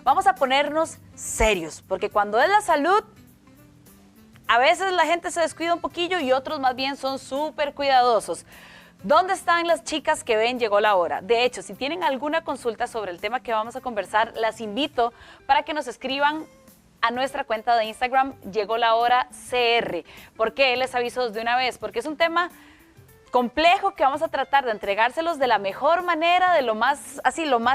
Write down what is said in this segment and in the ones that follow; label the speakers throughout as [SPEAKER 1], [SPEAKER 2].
[SPEAKER 1] vamos a ponernos serios, porque cuando es la salud, a veces la gente se descuida un poquillo y otros más bien son súper cuidadosos. ¿Dónde están las chicas que ven Llegó la Hora? De hecho, si tienen alguna consulta sobre el tema que vamos a conversar, las invito para que nos escriban a nuestra cuenta de Instagram, Llegó la Hora CR. ¿Por qué? Les aviso de una vez, porque es un tema complejo que vamos a tratar de entregárselos de la mejor manera, de lo más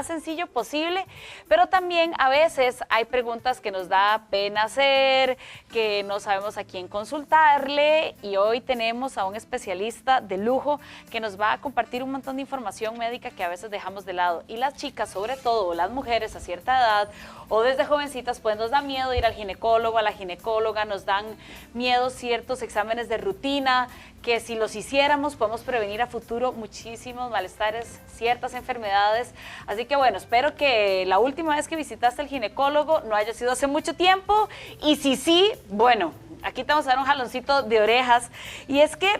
[SPEAKER 1] sencillo posible, pero también a veces hay preguntas que nos da pena hacer, que no sabemos a quién consultarle, y hoy tenemos a un especialista de lujo que nos va a compartir un montón de información médica que a veces dejamos de lado. Y las chicas, sobre todo las mujeres a cierta edad o desde jovencitas, pues nos da miedo ir al ginecólogo, a la ginecóloga, nos dan miedo ciertos exámenes de rutina, que si los hiciéramos podemos prevenir a futuro muchísimos malestares, ciertas enfermedades. Así que bueno, espero que la última vez que visitaste al ginecólogo no haya sido hace mucho tiempo, y si sí, bueno, aquí te vamos a dar un jaloncito de orejas. Y es que,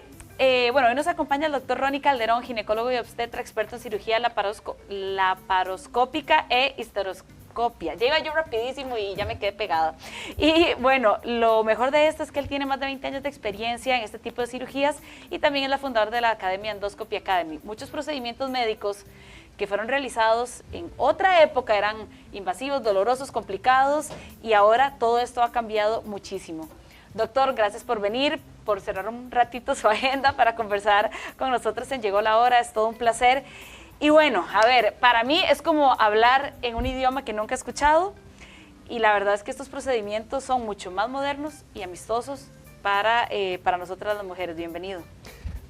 [SPEAKER 1] bueno, hoy nos acompaña el doctor Ronnie Calderón, ginecólogo y obstetra, experto en cirugía laparoscópica e histeroscópica. Ya iba yo rapidísimo y ya me quedé pegada. Y bueno, lo mejor de esto es que él tiene más de 20 años de experiencia en este tipo de cirugías y también es la fundadora de la Academia Endoscopy Academy. Muchos procedimientos médicos que fueron realizados en otra época eran invasivos, dolorosos, complicados, y ahora todo esto ha cambiado muchísimo. Doctor, gracias por venir, por cerrar un ratito su agenda para conversar con nosotros en Llegó la Hora. Es todo un placer. Y bueno, a ver, para mí es como hablar en un idioma que nunca he escuchado, y la verdad es que estos procedimientos son mucho más modernos y amistosos para nosotras las mujeres. Bienvenido.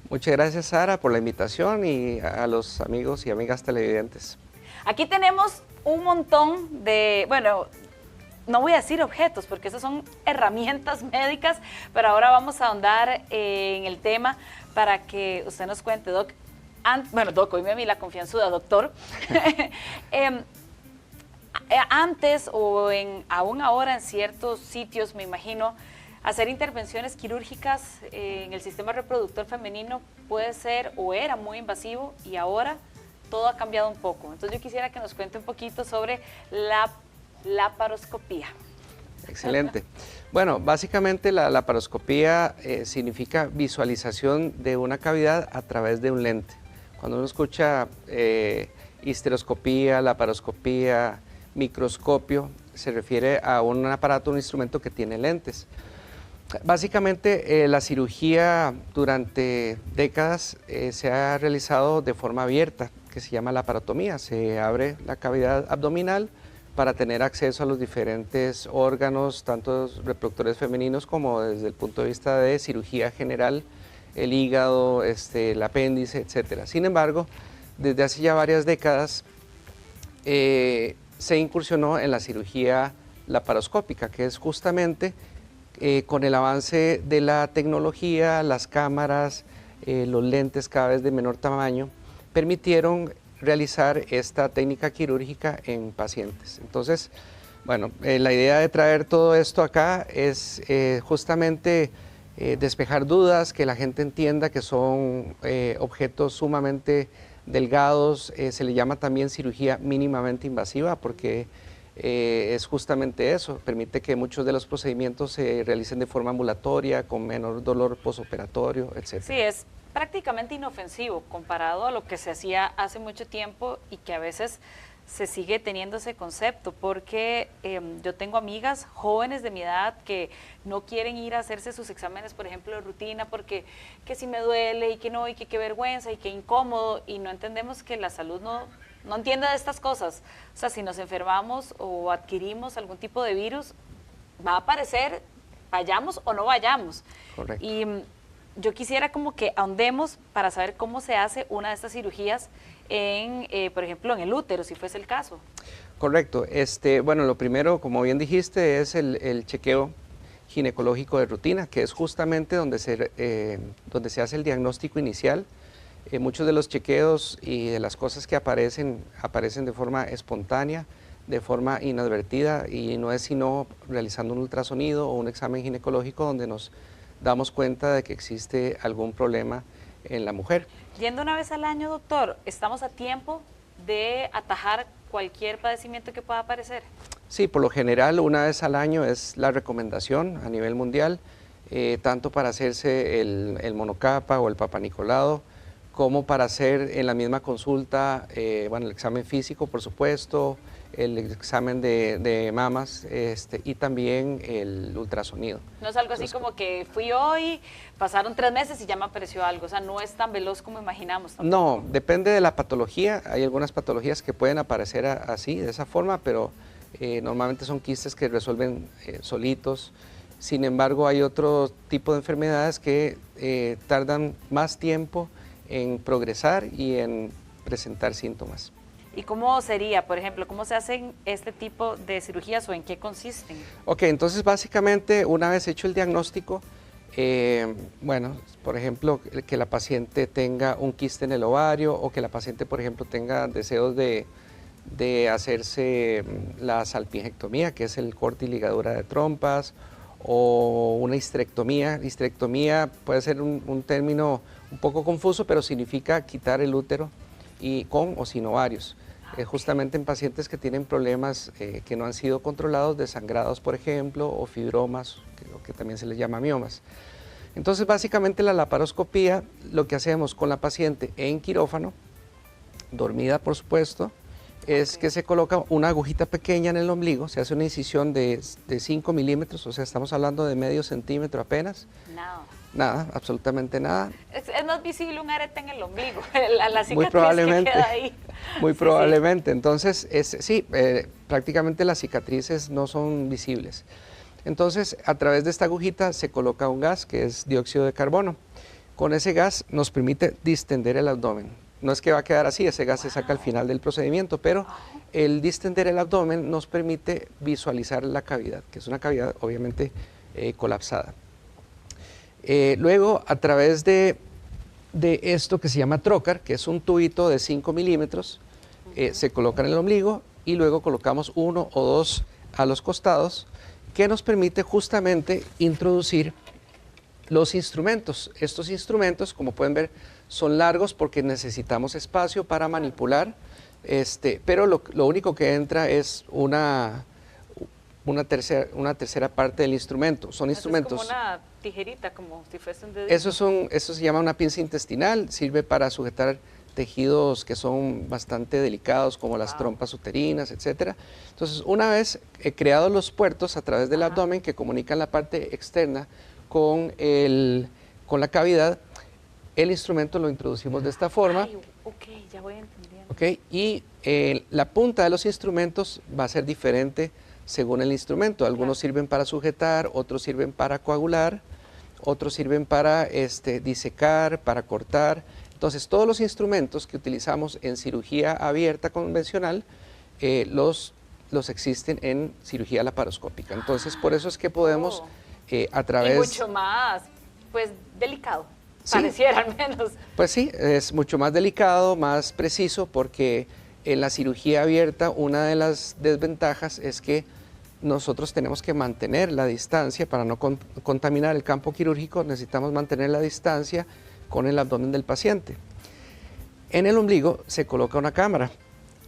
[SPEAKER 2] Muchas gracias, Sara, por la invitación, y a los amigos y amigas televidentes.
[SPEAKER 1] Aquí tenemos un montón de, bueno, no voy a decir objetos porque esas son herramientas médicas, pero ahora vamos a ahondar en el tema para que usted nos cuente, Doc. Bueno, Doc, hoy me vi la confianzuda, doctor. Antes o aún ahora en ciertos sitios, me imagino, hacer intervenciones quirúrgicas en el sistema reproductor femenino puede ser o era muy invasivo, y ahora todo ha cambiado un poco. Entonces yo quisiera que nos cuente un poquito sobre la laparoscopía.
[SPEAKER 2] Excelente. Bueno, básicamente la laparoscopía significa visualización de una cavidad a través de un lente. Cuando uno escucha histeroscopía, laparoscopía, microscopio, se refiere a un aparato, un instrumento que tiene lentes. Básicamente la cirugía durante décadas se ha realizado de forma abierta, que se llama laparotomía. Se abre la cavidad abdominal para tener acceso a los diferentes órganos, tanto reproductores femeninos como desde el punto de vista de cirugía general, el hígado, el apéndice, etc. Sin embargo, desde hace ya varias décadas se incursionó en la cirugía laparoscópica, que es justamente con el avance de la tecnología, las cámaras, los lentes cada vez de menor tamaño, permitieron realizar esta técnica quirúrgica en pacientes. Entonces, bueno, la idea de traer todo esto acá es justamente despejar dudas, que la gente entienda que son objetos sumamente delgados. Se le llama también cirugía mínimamente invasiva porque es justamente eso, permite que muchos de los procedimientos se realicen de forma ambulatoria, con menor dolor posoperatorio, etc.
[SPEAKER 1] Sí, es prácticamente inofensivo comparado a lo que se hacía hace mucho tiempo y que a veces se sigue teniendo ese concepto, porque yo tengo amigas jóvenes de mi edad que no quieren ir a hacerse sus exámenes, por ejemplo, de rutina, porque que si me duele y que no, y que qué vergüenza y que incómodo, y no entendemos que la salud no entiende de estas cosas. O sea, si nos enfermamos o adquirimos algún tipo de virus, va a aparecer, vayamos o no vayamos.
[SPEAKER 2] Correcto.
[SPEAKER 1] Y yo quisiera como que ahondemos para saber cómo se hace una de estas cirugías por ejemplo, en el útero, si fuese el caso.
[SPEAKER 2] Correcto. Bueno, lo primero, como bien dijiste, es el chequeo ginecológico de rutina, que es justamente donde se hace el diagnóstico inicial. Muchos de los chequeos y de las cosas que aparecen de forma espontánea, de forma inadvertida, y no es sino realizando un ultrasonido o un examen ginecológico donde nos damos cuenta de que existe algún problema en la mujer.
[SPEAKER 1] Yendo una vez al año, doctor, ¿estamos a tiempo de atajar cualquier padecimiento que pueda aparecer?
[SPEAKER 2] Sí, por lo general una vez al año es la recomendación a nivel mundial, tanto para hacerse el monocapa o el papanicolado, como para hacer en la misma consulta, bueno, el examen físico, por supuesto, el examen de mamas y también el ultrasonido.
[SPEAKER 1] No es algo así como que fui hoy, pasaron 3 meses y ya me apareció algo, o sea, no es tan veloz como imaginamos tampoco.
[SPEAKER 2] No, depende de la patología, hay algunas patologías que pueden aparecer así, de esa forma, pero normalmente son quistes que resuelven solitos. Sin embargo, hay otro tipo de enfermedades que tardan más tiempo en progresar y en presentar síntomas.
[SPEAKER 1] ¿Y cómo sería, por ejemplo, cómo se hacen este tipo de cirugías o en qué consisten?
[SPEAKER 2] Ok, entonces básicamente una vez hecho el diagnóstico, bueno, por ejemplo, que la paciente tenga un quiste en el ovario o que la paciente, por ejemplo, tenga deseos de hacerse la salpingectomía, que es el corte y ligadura de trompas, o una histerectomía. Histerectomía puede ser un término un poco confuso, pero significa quitar el útero y con o sin ovarios. Justamente en pacientes que tienen problemas que no han sido controlados, de sangrados, por ejemplo, o fibromas, que también se les llama miomas. Entonces, básicamente la laparoscopía, lo que hacemos con la paciente en quirófano, dormida por supuesto, es que se coloca una agujita pequeña en el ombligo, se hace una incisión de 5 milímetros, o sea, estamos hablando de medio centímetro apenas.
[SPEAKER 1] Nada.
[SPEAKER 2] Nada, absolutamente nada.
[SPEAKER 1] Es más visible un arete en el ombligo, la cicatriz
[SPEAKER 2] Muy probablemente,
[SPEAKER 1] que queda ahí.
[SPEAKER 2] muy
[SPEAKER 1] Sí,
[SPEAKER 2] probablemente. Entonces, prácticamente las cicatrices no son visibles. Entonces, a través de esta agujita se coloca un gas que es dióxido de carbono. Con ese gas nos permite distender el abdomen. No es que va a quedar así, ese gas se saca al final del procedimiento, pero el distender el abdomen nos permite visualizar la cavidad, que es una cavidad obviamente colapsada. Luego, a través de esto que se llama trocar, que es un tubito de 5 milímetros, se coloca en el ombligo y luego colocamos 1 o 2 a los costados, que nos permite justamente introducir los instrumentos. Estos instrumentos, como pueden ver, son largos porque necesitamos espacio para manipular, pero lo único que entra es una tercera parte del instrumento. Son instrumentos.
[SPEAKER 1] Es como una tijerita, como si fuese un dedito.
[SPEAKER 2] Eso se llama una pinza intestinal, sirve para sujetar tejidos que son bastante delicados, como las trompas uterinas, etc. Entonces, una vez creados los puertos a través del abdomen que comunican la parte externa con la cavidad, el instrumento lo introducimos de esta forma.
[SPEAKER 1] Ay, ok, ya voy entendiendo.
[SPEAKER 2] Okay, y la punta de los instrumentos va a ser diferente según el instrumento. Algunos sirven para sujetar, otros sirven para coagular, otros sirven para disecar, para cortar. Entonces, todos los instrumentos que utilizamos en cirugía abierta convencional, los existen en cirugía laparoscópica. Entonces, por eso es que podemos a través...
[SPEAKER 1] Y mucho más, pues, delicado,
[SPEAKER 2] Sí.
[SPEAKER 1] pareciera al menos.
[SPEAKER 2] Pues sí, es mucho más delicado, más preciso, porque en la cirugía abierta una de las desventajas es que nosotros tenemos que mantener la distancia para no contaminar el campo quirúrgico, necesitamos mantener la distancia con el abdomen del paciente. En el ombligo se coloca una cámara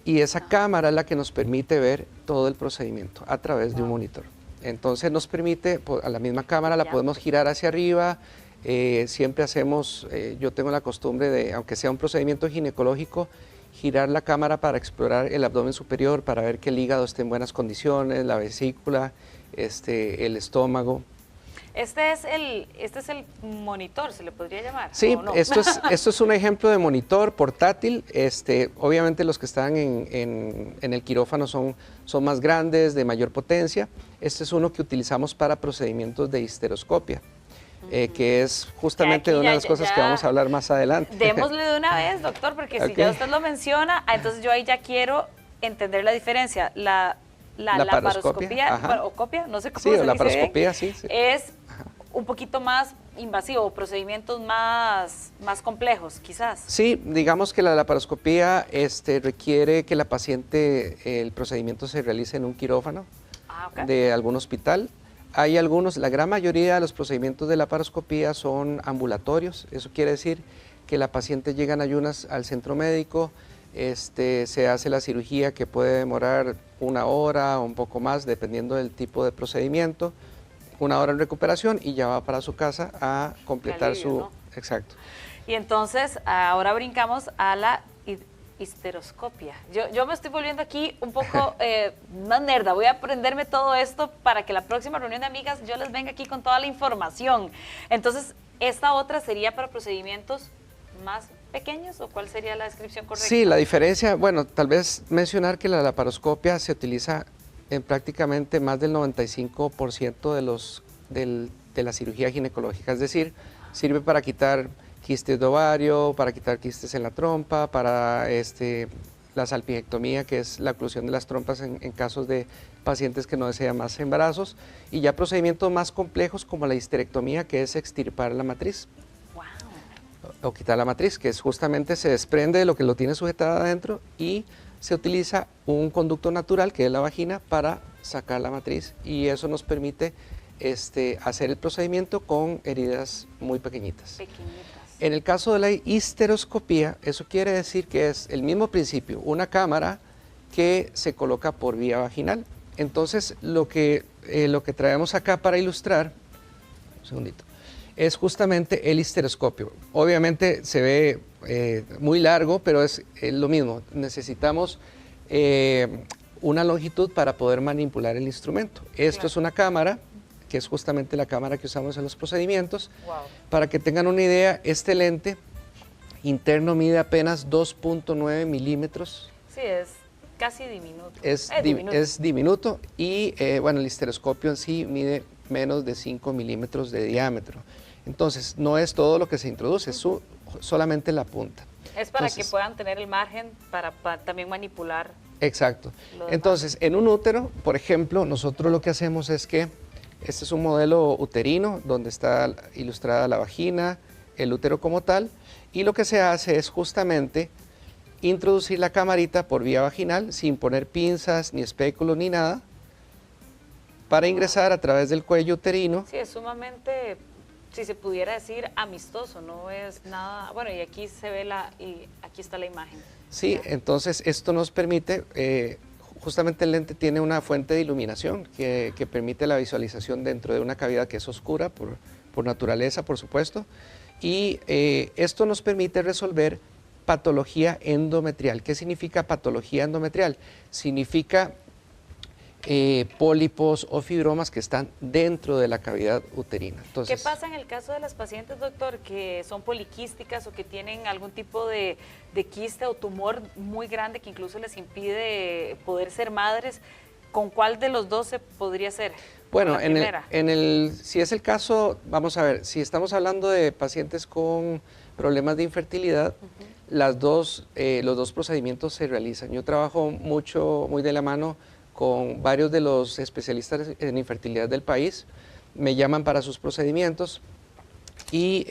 [SPEAKER 2] y esa cámara es la que nos permite ver todo el procedimiento a través de un monitor. Entonces nos permite, a la misma cámara la podemos girar hacia arriba. Siempre hacemos, yo tengo la costumbre de, aunque sea un procedimiento ginecológico, girar la cámara para explorar el abdomen superior, para ver que el hígado esté en buenas condiciones, la vesícula, el estómago.
[SPEAKER 1] Este es el monitor, ¿se le podría llamar?
[SPEAKER 2] Sí,
[SPEAKER 1] no?
[SPEAKER 2] esto es un ejemplo de monitor portátil. Obviamente los que están en el quirófano son más grandes, de mayor potencia. Este es uno que utilizamos para procedimientos de histeroscopia. Que es justamente de una de las cosas que vamos a hablar más adelante.
[SPEAKER 1] Démosle de una vez, doctor, porque si ya usted lo menciona, entonces yo ahí ya quiero entender la diferencia. La laparoscopía, o copia, no sé cómo se dice.
[SPEAKER 2] Sí, laparoscopía, sí.
[SPEAKER 1] Es un poquito más invasivo, procedimientos más complejos, quizás.
[SPEAKER 2] Sí, digamos que la laparoscopía requiere que la paciente, el procedimiento se realice en un quirófano de algún hospital. Hay algunos, la gran mayoría de los procedimientos de laparoscopía son ambulatorios. Eso quiere decir que la paciente llega en ayunas al centro médico, se hace la cirugía que puede demorar 1 hora o un poco más, dependiendo del tipo de procedimiento, 1 hora en recuperación y ya va para su casa a completar
[SPEAKER 1] alivio,
[SPEAKER 2] su...
[SPEAKER 1] ¿no?
[SPEAKER 2] Exacto.
[SPEAKER 1] Y entonces, ahora brincamos a la histeroscopia. Yo me estoy volviendo aquí un poco más nerda. Voy a aprenderme todo esto para que la próxima reunión de amigas yo les venga aquí con toda la información. Entonces, ¿esta otra sería para procedimientos más pequeños o cuál sería la descripción correcta?
[SPEAKER 2] Sí, la diferencia, bueno, tal vez mencionar que la laparoscopia se utiliza en prácticamente más del 95% de la cirugía ginecológica, es decir, sirve para quitar quistes de ovario, para quitar quistes en la trompa, para la salpingectomía, que es la oclusión de las trompas en casos de pacientes que no desean más embarazos, y ya procedimientos más complejos como la histerectomía, que es extirpar la matriz. O quitar la matriz, que es justamente se desprende de lo que lo tiene sujetada adentro y se utiliza un conducto natural, que es la vagina, para sacar la matriz, y eso nos permite hacer el procedimiento con heridas muy pequeñitas. En el caso de la histeroscopía, eso quiere decir que es el mismo principio, una cámara que se coloca por vía vaginal. Entonces, lo que traemos acá para ilustrar, un segundito, es justamente el histeroscopio. Obviamente se ve muy largo, pero es lo mismo. Necesitamos una longitud para poder manipular el instrumento. Esto es una cámara, que es justamente la cámara que usamos en los procedimientos.
[SPEAKER 1] Wow.
[SPEAKER 2] Para que tengan una idea, este lente interno mide apenas 2.9 milímetros.
[SPEAKER 1] Sí, es casi diminuto.
[SPEAKER 2] Es diminuto y bueno, el histeroscopio en sí mide menos de 5 milímetros de diámetro. Entonces, no es todo lo que se introduce, es solamente la punta.
[SPEAKER 1] Es para que puedan tener el margen para también manipular.
[SPEAKER 2] Exacto. Entonces, en un útero, por ejemplo, nosotros lo que hacemos es que este es un modelo uterino donde está ilustrada la vagina, el útero como tal, y lo que se hace es justamente introducir la camarita por vía vaginal sin poner pinzas, ni espéculos, ni nada, para ingresar a través del cuello uterino.
[SPEAKER 1] Sí, es sumamente, si se pudiera decir, amistoso, no es nada. Bueno, y aquí se ve y aquí está la imagen.
[SPEAKER 2] Sí, entonces esto nos permite, justamente el lente tiene una fuente de iluminación que permite la visualización dentro de una cavidad que es oscura por naturaleza, por supuesto, y esto nos permite resolver patología endometrial. ¿Qué significa patología endometrial? Significa pólipos o fibromas que están dentro de la cavidad uterina. Entonces,
[SPEAKER 1] ¿qué pasa en el caso de las pacientes, doctor, que son poliquísticas o que tienen algún tipo de quiste o tumor muy grande que incluso les impide poder ser madres? ¿Con cuál de los dos se podría hacer?
[SPEAKER 2] Bueno, si es el caso, vamos a ver, si estamos hablando de pacientes con problemas de infertilidad, los dos procedimientos se realizan. Yo trabajo muy de la mano con varios de los especialistas en infertilidad del país, me llaman para sus procedimientos y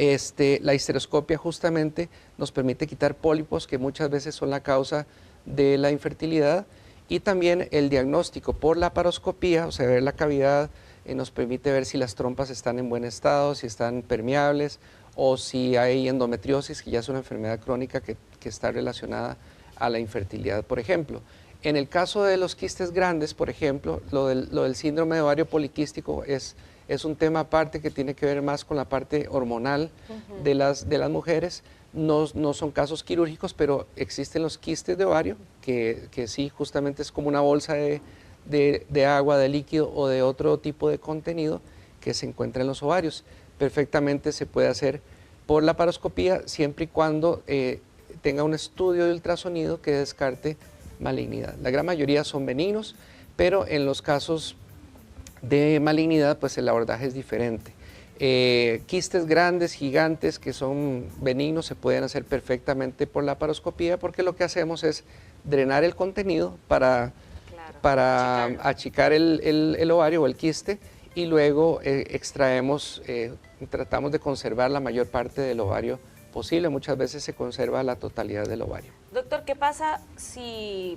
[SPEAKER 2] la histeroscopia justamente nos permite quitar pólipos que muchas veces son la causa de la infertilidad, y también el diagnóstico por laparoscopía, o sea, ver la cavidad, nos permite ver si las trompas están en buen estado, si están permeables o si hay endometriosis, que ya es una enfermedad crónica que está relacionada a la infertilidad, por ejemplo. En el caso de los quistes grandes, por ejemplo, lo del síndrome de ovario poliquístico es un tema aparte que tiene que ver más con la parte hormonal de las mujeres. No son casos quirúrgicos, pero existen los quistes de ovario, que sí, justamente es como una bolsa de agua, de líquido o de otro tipo de contenido que se encuentra en los ovarios. Perfectamente se puede hacer por laparoscopía siempre y cuando tenga un estudio de ultrasonido que descarte malignidad. La gran mayoría son benignos, pero en los casos de malignidad, pues el abordaje es diferente. Quistes grandes, gigantes, que son benignos, se pueden hacer perfectamente por laparoscopía, porque lo que hacemos es drenar el contenido para achicar el ovario o el quiste, y luego extraemos, tratamos de conservar la mayor parte del ovario posible. Muchas veces se conserva la totalidad del ovario.
[SPEAKER 1] Doctor, ¿qué pasa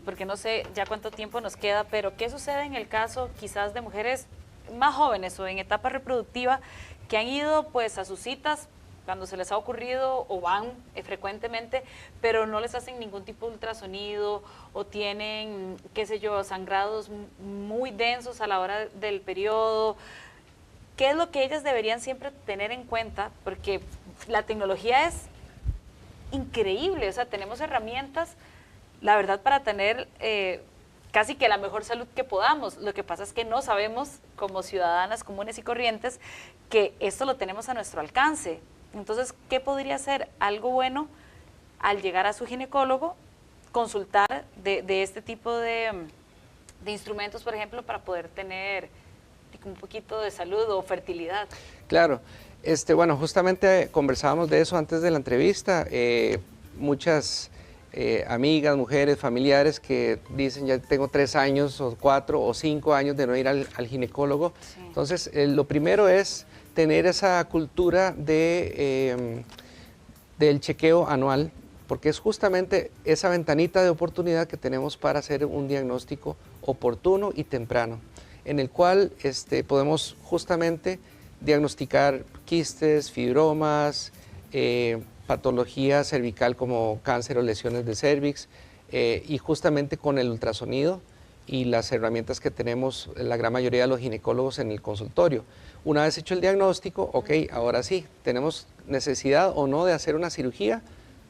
[SPEAKER 1] porque no sé ya cuánto tiempo nos queda, pero qué sucede en el caso quizás de mujeres más jóvenes o en etapa reproductiva que han ido pues a sus citas cuando se les ha ocurrido o van frecuentemente, pero no les hacen ningún tipo de ultrasonido o tienen, qué sé yo, sangrados muy densos a la hora del periodo. ¿Qué es lo que ellas deberían siempre tener en cuenta? Porque la tecnología es increíble, o sea, tenemos herramientas, la verdad, para tener casi que la mejor salud que podamos. Lo que pasa es que no sabemos, como ciudadanas comunes y corrientes, que esto lo tenemos a nuestro alcance. Entonces, ¿qué podría ser algo bueno al llegar a su ginecólogo, consultar de este tipo de instrumentos, por ejemplo, para poder tener un poquito de salud o fertilidad?
[SPEAKER 2] Claro. Bueno, justamente conversábamos de eso antes de la entrevista. Muchas amigas, mujeres, familiares que dicen ya tengo 3 años o 4 o 5 años de no ir al ginecólogo. Sí. Entonces, lo primero es tener esa cultura del chequeo anual, porque es justamente esa ventanita de oportunidad que tenemos para hacer un diagnóstico oportuno y temprano, en el cual podemos justamente diagnosticar quistes, fibromas, patología cervical como cáncer o lesiones de cervix, y justamente con el ultrasonido y las herramientas que tenemos la gran mayoría de los ginecólogos en el consultorio. Una vez hecho el diagnóstico, ok, ahora sí, ¿tenemos necesidad o no de hacer una cirugía?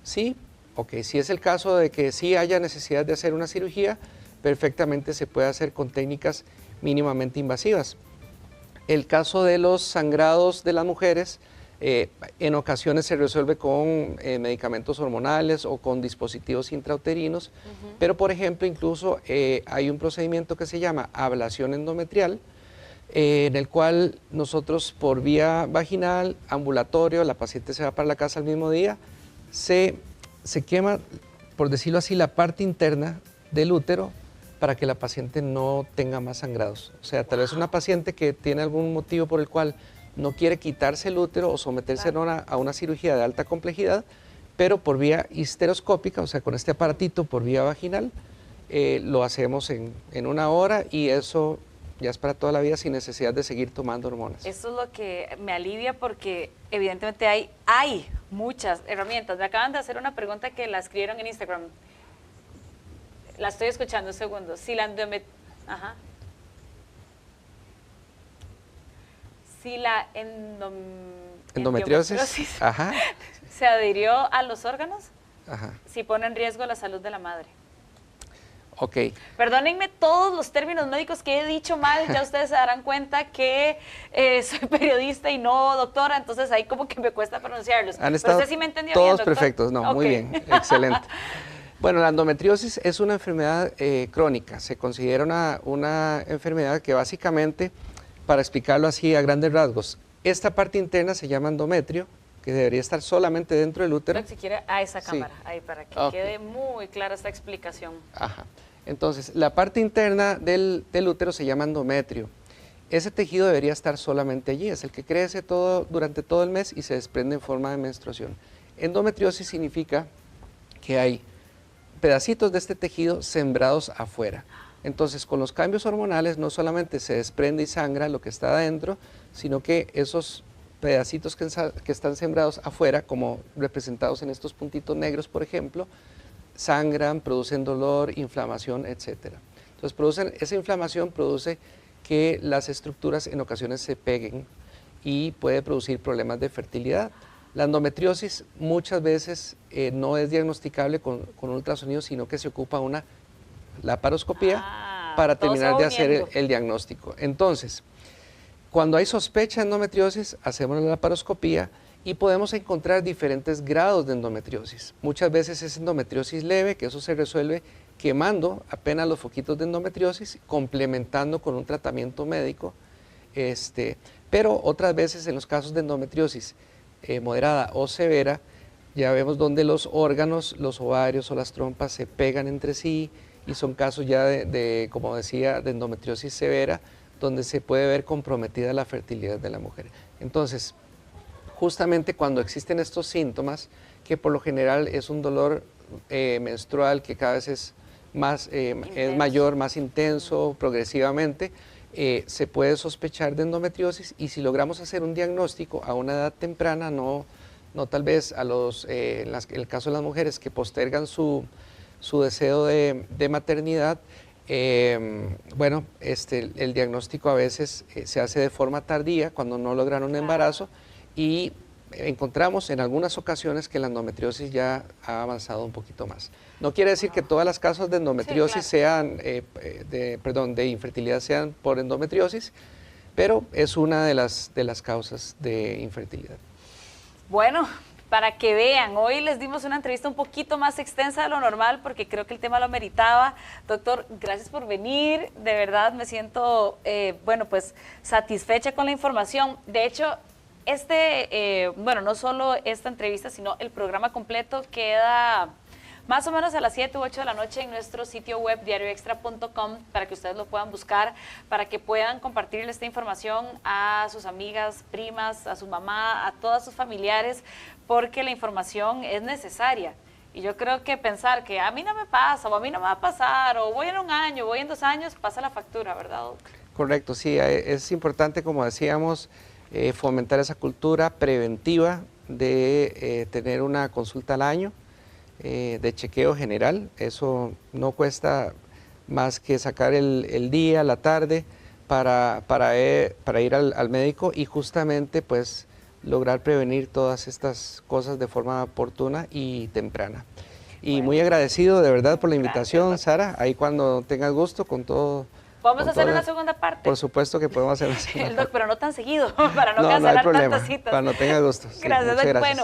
[SPEAKER 2] Sí, ok, si es el caso de que sí haya necesidad de hacer una cirugía, perfectamente se puede hacer con técnicas mínimamente invasivas. El caso de los sangrados de las mujeres, en ocasiones se resuelve con medicamentos hormonales o con dispositivos intrauterinos, pero por ejemplo incluso hay un procedimiento que se llama ablación endometrial, en el cual nosotros por vía vaginal, ambulatorio, la paciente se va para la casa el mismo día, se quema, por decirlo así, la parte interna del útero para que la paciente no tenga más sangrados. O sea, tal vez una paciente que tiene algún motivo por el cual no quiere quitarse el útero o someterse a una cirugía de alta complejidad, pero por vía histeroscópica, o sea, con este aparatito por vía vaginal, lo hacemos en 1 hora y eso ya es para toda la vida sin necesidad de seguir tomando hormonas.
[SPEAKER 1] Eso es lo que me alivia porque evidentemente hay muchas herramientas. Me acaban de hacer una pregunta que la escribieron en Instagram. La estoy escuchando un segundo. Si la
[SPEAKER 2] endometriosis ajá,
[SPEAKER 1] se adhirió a los órganos,
[SPEAKER 2] ajá,
[SPEAKER 1] si pone en riesgo la salud de la madre.
[SPEAKER 2] Ok.
[SPEAKER 1] Perdónenme todos los términos médicos que he dicho mal, ya ustedes se darán cuenta que soy periodista y no doctora, entonces ahí como que me cuesta pronunciarlos.
[SPEAKER 2] Han estado
[SPEAKER 1] usted sí me entendió
[SPEAKER 2] todos
[SPEAKER 1] bien, doctor.
[SPEAKER 2] Perfectos, no, okay. Muy bien, excelente. Bueno, la endometriosis es una enfermedad crónica, se considera una enfermedad que básicamente, para explicarlo así a grandes rasgos, esta parte interna se llama endometrio, que debería estar solamente dentro del útero.
[SPEAKER 1] Pero si quiere a esa cámara, sí, ahí para que quede muy clara esta explicación.
[SPEAKER 2] Ajá. Entonces, la parte interna del útero se llama endometrio. Ese tejido debería estar solamente allí, es el que crece durante todo el mes y se desprende en forma de menstruación. Endometriosis significa que hay pedacitos de este tejido sembrados afuera. Entonces, con los cambios hormonales no solamente se desprende y sangra lo que está adentro, sino que esos pedacitos que están sembrados afuera, como representados en estos puntitos negros, por ejemplo, sangran, producen dolor, inflamación, etc. Entonces, esa inflamación produce que las estructuras en ocasiones se peguen y puede producir problemas de fertilidad. La endometriosis muchas veces no es diagnosticable con ultrasonido, sino que se ocupa una laparoscopía para terminar de hacer el diagnóstico. Entonces, cuando hay sospecha de endometriosis, hacemos la laparoscopía y podemos encontrar diferentes grados de endometriosis. Muchas veces es endometriosis leve, que eso se resuelve quemando apenas los foquitos de endometriosis, complementando con un tratamiento médico, pero otras veces en los casos de endometriosis moderada o severa, ya vemos donde los órganos, los ovarios o las trompas se pegan entre sí y son casos ya como decía, de endometriosis severa, donde se puede ver comprometida la fertilidad de la mujer. Entonces, justamente cuando existen estos síntomas, que por lo general es un dolor menstrual que cada vez es mayor, más intenso, progresivamente, se puede sospechar de endometriosis y si logramos hacer un diagnóstico a una edad temprana, no no tal vez a en el caso de las mujeres que postergan su deseo de maternidad. Bueno, el diagnóstico a veces se hace de forma tardía cuando no logran un embarazo, y encontramos en algunas ocasiones que la endometriosis ya ha avanzado un poquito más. No quiere decir que todas las causas de endometriosis sean, de infertilidad sean por endometriosis, pero es una de las causas de infertilidad.
[SPEAKER 1] Bueno, para que vean, hoy les dimos una entrevista un poquito más extensa de lo normal porque creo que el tema lo meritaba. Doctor, gracias por venir, de verdad me siento, bueno, pues satisfecha con la información. De hecho, no solo esta entrevista, sino el programa completo queda más o menos a las 7 u 8 de la noche en nuestro sitio web diarioextra.com para que ustedes lo puedan buscar, para que puedan compartirle esta información a sus amigas, primas, a su mamá, a todos sus familiares, porque la información es necesaria. Y yo creo que pensar que a mí no me pasa, o a mí no me va a pasar, o voy en 1 año, voy en 2 años, pasa la factura, ¿verdad, doctor?
[SPEAKER 2] Correcto, sí, es importante, como decíamos, fomentar esa cultura preventiva de tener una consulta al año, de chequeo general. Eso no cuesta más que sacar el día, la tarde, para ir al médico y justamente pues lograr prevenir todas estas cosas de forma oportuna y temprana. Y bueno, muy agradecido de verdad por la invitación, gracias, Sara. Ahí cuando tengas gusto, con todo.
[SPEAKER 1] ¿Podemos hacer una segunda parte?
[SPEAKER 2] Por supuesto que podemos hacer una segunda parte.
[SPEAKER 1] Pero no tan seguido, para no cancelar
[SPEAKER 2] hay problema,
[SPEAKER 1] tantas citas.
[SPEAKER 2] Cuando tenga gusto. Sí,
[SPEAKER 1] gracias,
[SPEAKER 2] gracias.
[SPEAKER 1] Bueno.